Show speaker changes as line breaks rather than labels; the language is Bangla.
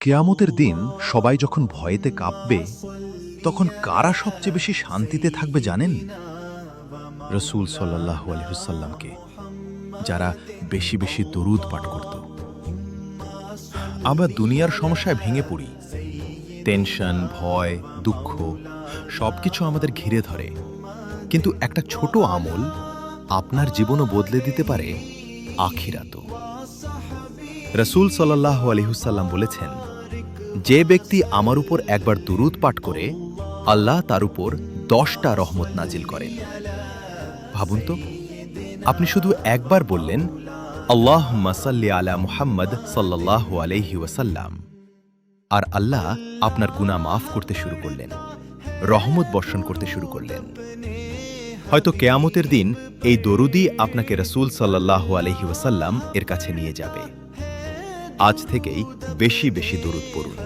কিয়ামতের দিন সবাই যখন ভয়েতে কাঁপবে তখন কারা সবচেয়ে বেশি শান্তিতে থাকবে জানেন? রসূল সাল্লাল্লাহু আলাইহি ওয়াসাল্লামকে, যারা বেশি বেশি দরুদ পাঠ করত। আমরা দুনিয়ার সমস্যায় ভেঙে পড়ি, টেনশন, ভয়, দুঃখ সবকিছু আমাদের ঘিরে ধরে, কিন্তু একটা ছোট আমল আপনার জীবনও বদলে দিতে পারে আখিরাতও। রসূল সাল্লাল্লাহু আলাইহি ওয়াসাল্লাম বলেছেন, যে ব্যক্তি আমার উপর একবার দুরূদ পাঠ করে আল্লাহ তার উপর 10টা রহমত নাজিল করেন। ভাবুন তো, আপনি শুধু একবার বললেন আল্লাহুম্মা সাল্লি আলা মুহাম্মদ সাল্লাল্লাহু আলাইহি ওয়াসাল্লাম, আর আল্লাহ আপনার গুনাহ মাফ করতে শুরু করলেন, রহমত বর্ষণ করতে শুরু করলেন। হয়তো কিয়ামতের দিন এই দরুদই আপনাকে রসূল সাল্লাল্লাহু আলাইহি ওয়াসাল্লাম এর কাছে নিয়ে যাবে। আজ থেকেই বেশি বেশি দরুদ পড়ুন।